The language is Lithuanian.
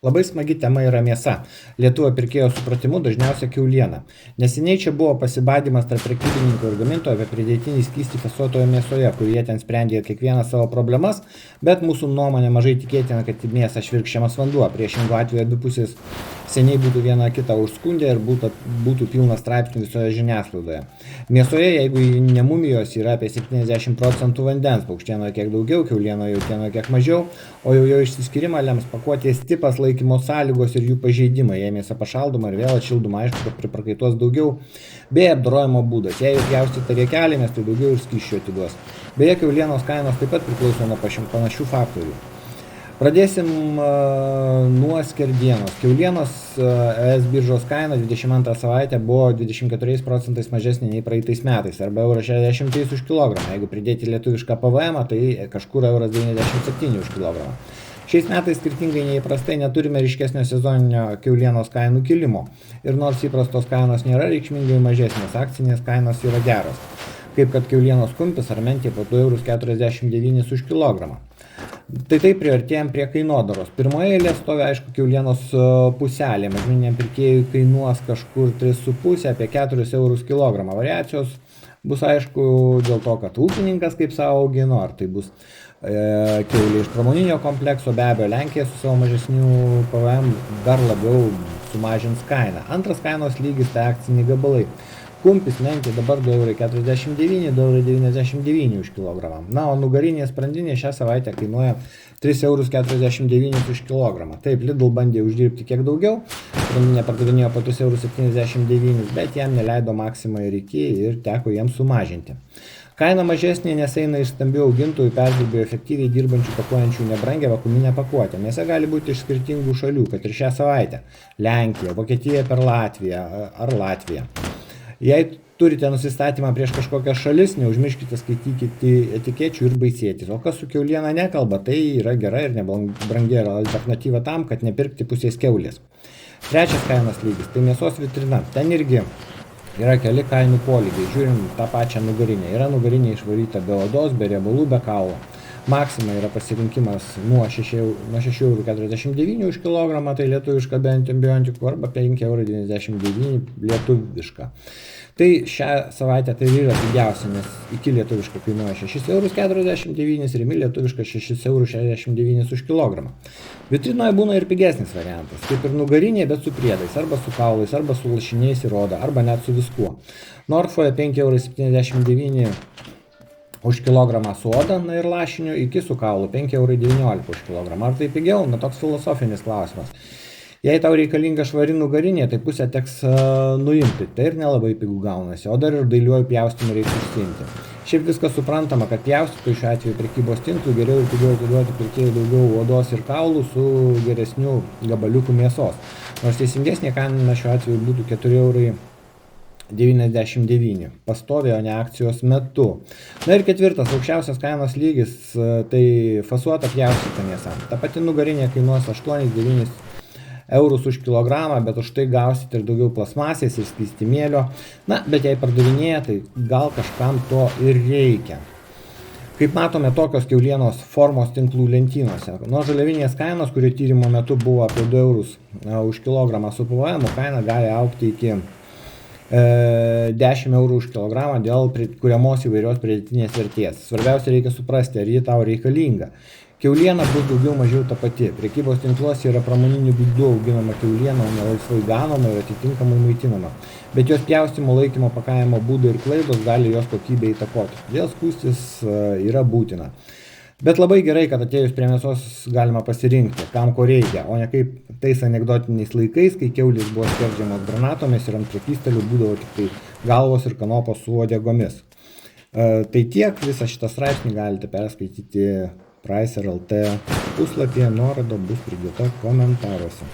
Labai smagi tema yra mėsa. Lietuvio pirkėjo supratimu dažniausia kiauliena. Neseniai čia buvo pasibadymas tarp prekybininkų ir gamintojų apie pridėtinį skystį fasuotoje mėsoje, kur jie ten sprendė kiekvieną savo problemas, bet mūsų nuomonė mažai tikėtina, kad į mėsą švirkščiamas vanduo. Priešingų atveju abi pusės seniai būtų viena kitą užskundę ir būtų pilna straipsnių visoje žiniasklaidoje. Mėsoje, jeigu ne mumijos, yra apie 70% vandens, paukštienoje kiek daugiau, kiaulienoje jautienoje kiek mažiau, o jau jo išsiskyrimą lems pakuotės tipas, laikymo sąlygos ir jų pažeidimai. Jei mėsa pašaldoma ir vėl atšildoma, aišku, kad priprakaituos daugiau, bei apdorojimo būdas. Jei jūs pjaustysite riekelėmis, tai daugiau ir skysčių atiduos. Beje, kiaulienos kainos taip pat priklauso nuo panašių faktorių. Pradėsim nuo skerdienos. Kiaulienos ES biržos kaina 22 savaitę buvo 24% mažesnė nei praeitais metais, arba 1,63 € už kilogramą. Jeigu pridėti lietuvišką PVM, tai kažkur 1,97 € už kilogramą. Šiais metais skirtingai nei įprastai neturime ryškesnio sezoninio kiaulienos kainų kilimo. Ir nors įprastos kainos nėra reikšmingai mažesnės, akcinės kainos yra geros. Kaip kad kiaulienos kumpis ar mentė po 2,49 € už kilogramą. Tai taip priartėjom prie kainodaros. Pirmoje eilėje stovi, aišku, kiaulienos puselė. Mažmeniniam pirkėjui kainuos kažkur 3,5 apie 4 € už kilogramą. Variacijos bus, aišku, dėl to, kad ūkininkas kaip savo augino, ar tai bus kiaulė iš pramoninio komplekso. Be abejo, Lenkija su savo mažesniu PVM dar labiau sumažins kainą. Antras kainos lygis tai akciniai gabalai. Kumpis mentė dabar 2,49 €, 2,99 € už kilogramą. Na, o nugarinė sprandinė šią savaitę kainuoja 3,49 € už kilogramą. Taip, Lidl bandė uždirbti kiek daugiau, sprandinė pardavinėjo po 3,79 €, bet jam neleido Maxima ir IKEA ir teko jiems sumažinti. Kaina mažesnė, nes eina iš stambių augintojų, perdirbėjų efektyviai dirbančių pakuojančių nebrangę vakuuminę pakuotę. Mėsa gali būti iš skirtingų šalių, kad ir šią savaitę - Lenkija, Vokietija per Latviją ar Latviją. Jei turite nusistatymą prieš kažkokias šalis, neužmirškite skaityti etikečių ir baisėtis. O kas su kiauliena nekalba, tai yra gera ir nebrangi alternatyva tam, kad nepirkti pusės kiaulės. Trečias kainos lygis - tai mėsos vitrina. Ten irgi yra keli kainų polygiai. Žiūrim tą pačią nugarinę. Yra nugarinė išvaryta be odos, be riebalų, be kaulo. Maxima yra pasirinkimas nuo 6,49 € už kilogramą, tai lietuviška be antibiotikų, arba 5,99 € lietuviška. Tai šią savaitę tai yra pigiausia, nes iki lietuviška kainuoja 6,49 € ir imi lietuviška 6,69 € už kilogramą. Vitrinoje būna ir pigesnis variantas, kaip ir nugarinė, bet su priedais, arba su kaulais, arba su lašiniais ir oda, arba net su viskuo. Norfoje 5,79 € už kilogramą su oda, na ir lašiniu, iki su kaulu 5,19 € už kilogramą. Ar tai pigiau? Na, toks filosofinis klausimas. Jei tau reikalinga švari nugarinė, tai pusę teks nuimti, tai ir nelabai pigų gaunasi, o dar ir dailiuoju pjaustymu reikia užsiimti. Šiaip viskas suprantama, kad pjaustytojui šiuo atveju prekybos tinklui geriau ir pigiau atiduoti pirkėjui daugiau odos ir kaulų su geresniu gabaliuku mėsos. Nors teisingesnė kaina šiuo atveju būtų 4,99 € pastoviai, o ne akcijos metu. Na ir ketvirtas, aukščiausias kainos lygis, tai fasuota pjaustyta mėsa. Ta pati nugarinė kainuos 8,9 € už kilogramą, bet už tai gausite ir daugiau plasmasės ir skystimėlio. Na, bet jei pardavinėja, tai gal kažkam to ir reikia. Kaip matome, tokios kiaulienos formos tinklų lentynose. Nuo žaliavinės kainos, kurio tyrimo metu buvo apie 2 € už kilogramą su PVM, kaina gali augti iki 10 € už kilogramą dėl kuriamos įvairios pridėtinės vertės. Svarbiausia, reikia suprasti, ar ji tau reikalinga. Kiauliena bus daugiau mažiau ta pati. Prekybos tinkluose yra pramoniniu būdu auginama kiauliena, o ne laisvai ganoma ir atitinkamai maitinama. Bet jos pjaustymo, laikymo, pakavimo būdai ir klaidos gali jos kokybę įtakoti. Todėl skųstis yra būtina. Bet labai gerai, kad atėjus prie mėsos galima pasirinkti, kam ko reikia, o ne kaip tais anekdotiniais laikais, kai kiaulės buvo skerdžiamos granatomis ir ant prekystalių būdavo tik tai galvos ir kanopos su uodegomis. Tai tiek, visą šitą straipsnį galite perskaityti Pricer.lt puslapyje, nuoroda bus pridėta komentaruose.